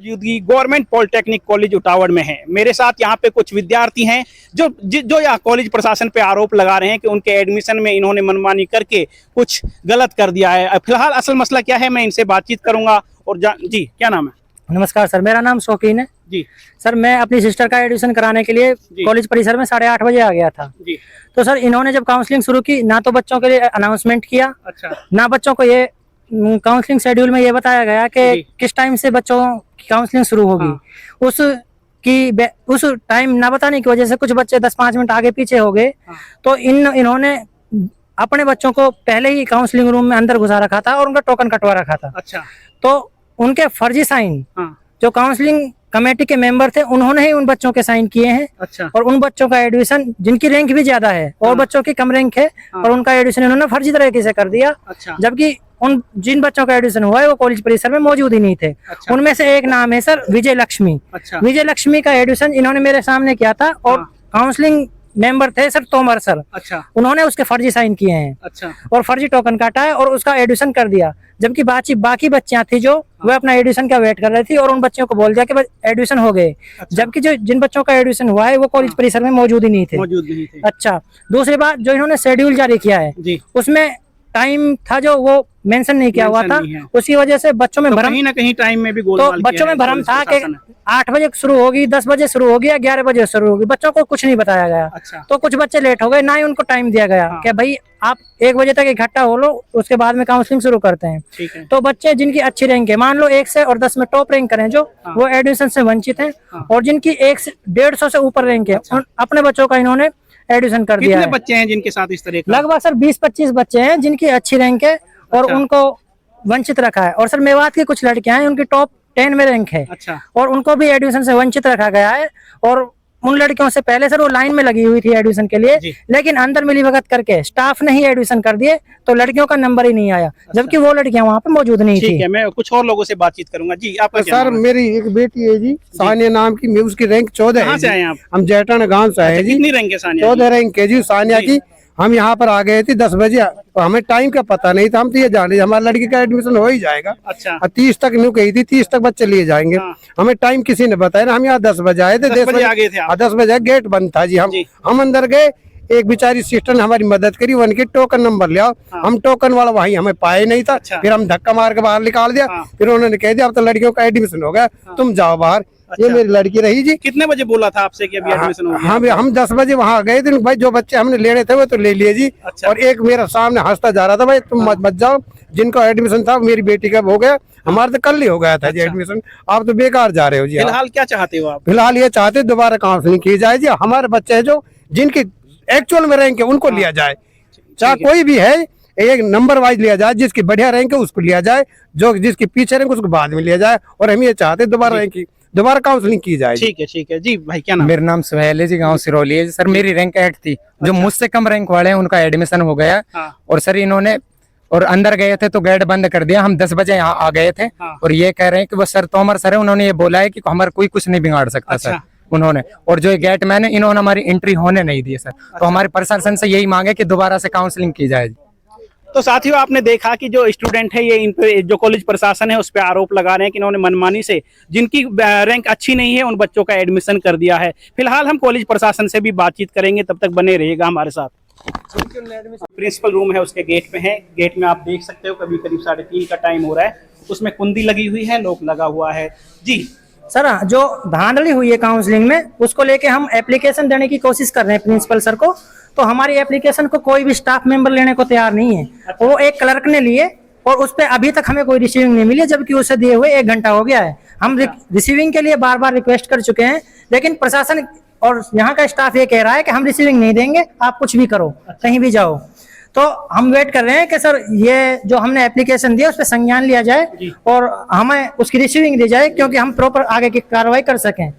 मौजूदगी government polytechnic college Utawad में है। मेरे साथ यहाँ पे कुछ विद्यार्थी हैं जो यहाँ कॉलेज प्रशासन पे आरोप लगा रहे हैं कि उनके एडमिशन में इन्होंने मनमानी करके कुछ गलत कर दिया है। फिलहाल असल मसला क्या है, मैं इनसे बातचीत करूंगा। और जी, क्या नाम है? नमस्कार सर, मेरा नाम शौकीन है जी। सर, मैं अपनी सिस्टर का एडमिशन कराने के लिए कॉलेज परिसर में 8:30 बजे आ गया था जी। तो सर इन्होंने जब काउंसलिंग शुरू की, ना तो बच्चों के लिए अनाउंसमेंट किया, अच्छा, ना बच्चों को ये काउंसलिंग शेड्यूल में ये बताया गया कि किस टाइम से बच्चों की काउंसलिंग शुरू होगी। उस टाइम ना बताने की वजह से कुछ बच्चे 10-5 मिनट आगे पीछे हो गए। तो इन्होंने अपने बच्चों को पहले ही काउंसलिंग रूम में अंदर घुसा रखा था और उनका टोकन कटवा रखा था। अच्छा, तो उनके फर्जी साइन जो काउंसलिंग कमेटी के मेंबर थे उन्होंने ही उन बच्चों के साइन किए हैं। अच्छा। और उन बच्चों का एडमिशन, जिनकी रैंक भी ज्यादा है और बच्चों की कम रैंक है, और उनका एडमिशन इन्होंने फर्जी तरीके से कर दिया। अच्छा। जबकि उन जिन बच्चों का एडमिशन हुआ है वो कॉलेज परिसर में मौजूद ही नहीं थे। अच्छा। उनमें से एक नाम है सर विजय लक्ष्मी। अच्छा। विजय लक्ष्मी का एडमिशन इन्होंने मेरे सामने किया था और काउंसलिंग मेंबर थे सर तोमर सर। अच्छा। उन्होंने उसके फर्जी साइन किए हैं। अच्छा। और फर्जी टोकन काटा है और उसका एडमिशन कर दिया। जबकि बाकी बच्चियां थी जो वो अपना एडमिशन का वेट कर रही थी और उन बच्चों को बोल दिया कि एडमिशन हो गए। अच्छा। जबकि जो जिन बच्चों का एडमिशन हुआ है वो कॉलेज परिसर में मौजूद ही नहीं थे। अच्छा, दूसरी बात, जो इन्होंने शेड्यूल जारी किया है जी, उसमें टाइम था जो वो मेंशन नहीं किया हुआ था। उसी वजह से बच्चों में भ्रम, कहीं ना कहीं टाइम में भी तो बच्चों में भ्रम था कि 8 बजे शुरू होगी, 10 बजे शुरू होगी या 11 बजे शुरू होगी। बच्चों को कुछ नहीं बताया गया। अच्छा। तो कुछ बच्चे लेट हो गए, ना ही उनको टाइम दिया गया कि भाई आप 1 बजे तक इकट्ठा हो लो, उसके बाद में काउंसलिंग शुरू करते हैं। तो बच्चे जिनकी अच्छी रैंक है, मान लो 1 से और 10 में टॉप रैंक करें जो, वो एडमिशन से वंचित है। और जिनकी 150 से ऊपर रैंक है, अपने बच्चों का इन्होंने एडमिशन कर दिया है। कितने बच्चे हैं जिनके साथ इस तरह का? लगभग सर 20-25 बच्चे हैं जिनकी अच्छी रैंक है और उनको वंचित रखा है। और सर मेवात की कुछ लड़कियां हैं, उनकी टॉप 10 में रैंक है। अच्छा। और उनको भी एडमिशन से वंचित रखा गया है। और उन लड़कियों से पहले सर वो लाइन में लगी हुई थी एडमिशन के लिए, लेकिन अंदर मिलीभगत करके स्टाफ ने ही एडमिशन कर दिए, तो लड़कियों का नंबर ही नहीं आया। अच्छा। जबकि वो लड़कियां वहाँ पे मौजूद नहीं थी। ठीक है, मैं कुछ और लोगों से बातचीत करूंगा। जी, आप सर, मेरी एक बेटी है जी, सानिया नाम की, मैं उसकी रैंक 14 है। कहाँ से आए आप? हम जैटाना गांव से आए जी। कितनी रैंक है सानिया? 14 रैंक है जी सानिया की। हम यहाँ पर आ गए थे 10 बजे, तो हमें टाइम का पता नहीं था। हम तो ये जान रहे हमारे लड़की का एडमिशन हो ही जाएगा। अच्छा। 30 तक न्यू कही थी, 30 तक बच्चे लिए जाएंगे। हमें टाइम किसी ने बताया ना। हम यहाँ 10 बजे आए थे। 10 बजे आ गए थे। 10 बजे गेट बंद था जी। हम अंदर गए, एक बेचारी सिस्टर ने हमारी मदद करी, उनके टोकन नंबर लिया। हम टोकन वाला वहीं हमें पाए नहीं था। फिर हम धक्का मार के बाहर निकाल दिया। फिर उन्होंने कह दिया अब तो लड़कियों का एडमिशन हो गया, तुम जाओ बाहर। अच्छा। ये मेरी लड़की रही जी। कितने बजे बोला था आपसे कि अभी एडमिशन हो गया? हम 10 बजे वहाँ गए थे भाई, जो बच्चे हमने लेने थे वो तो ले लिए जी। अच्छा। और एक मेरा सामने हंसता जा रहा था, भाई तुम मत जाओ, जिनको एडमिशन था मेरी बेटी का हो गया, हमारा तो कल ही हो गया था जी एडमिशन। आप तो बेकार जा रहे हो जी। फिलहाल क्या चाहते हो आप? फिलहाल ये चाहते दोबारा काउंसलिंग की जाए जी। हमारे बच्चे हैं जो जिनकी एक्चुअल में रैंक है उनको लिया जाए, चाहे कोई भी है, एक नंबर वाइज लिया जाए। जिसकी बढ़िया रैंक है उसको लिया जाए, जो जिसकी पीछे रैंक उसको बाद में लिया जाए। और हम ये चाहते दोबारा काउंसलिंग की जाए। ठीक है, ठीक है जी। भाई क्या नाम? मेरा नाम सुहेल है जी, गांव सिरौली है सर। मेरी रैंक 8 थी। जो मुझसे कम रैंक वाले हैं उनका एडमिशन हो गया। और सर इन्होंने और अंदर गए थे तो गेट बंद कर दिया। हम 10 बजे यहाँ आ गए थे। और ये कह रहे हैं कि वो सर तोमर सर है, उन्होंने ये बोला है कि हमारा कोई कुछ नहीं बिगाड़ सकता। सर उन्होंने, और जो गेट मैन है इन्होंने हमारी एंट्री होने नहीं दी सर। तो हमारे प्रशासन से यही मांगे कि दोबारा से काउंसलिंग की जाए। तो साथियों, आपने देखा कि जो स्टूडेंट है ये इन पे, जो कॉलेज प्रशासन है उस पे आरोप लगा रहे हैं कि इन्होंने मनमानी से जिनकी रैंक अच्छी नहीं है उन बच्चों का एडमिशन कर दिया है। फिलहाल हम कॉलेज प्रशासन से भी बातचीत करेंगे, तब तक बने रहिएगा हमारे साथ। प्रिंसिपल रूम है, उसके गेट पे है। गेट में आप देख सकते हो कभी करीब 3:30 का टाइम हो रहा है। उसमें कुंडी लगी हुई है, लॉक लगा हुआ है जी। सर, जो धांधली हुई है काउंसलिंग में, उसको लेके हम एप्लीकेशन देने की कोशिश कर रहे हैं प्रिंसिपल सर को। तो हमारी एप्लीकेशन को कोई भी स्टाफ मेंबर लेने को तैयार नहीं है। अच्छा। वो एक क्लर्क ने लिए और उस पर अभी तक हमें कोई रिसीविंग नहीं मिली, जबकि उसे दिए हुए 1 घंटा हो गया है। हम रिसीविंग के लिए बार बार रिक्वेस्ट कर चुके हैं, लेकिन प्रशासन और यहाँ का स्टाफ ये कह रहा है कि हम रिसीविंग नहीं देंगे, आप कुछ भी करो। अच्छा। कहीं भी जाओ। तो हम वेट कर रहे हैं कि सर ये जो हमने एप्लीकेशन दिया उस पर संज्ञान लिया जाए और हमें उसकी रिसीविंग दी जाए, क्योंकि हम प्रॉपर आगे की कार्रवाई कर सकें।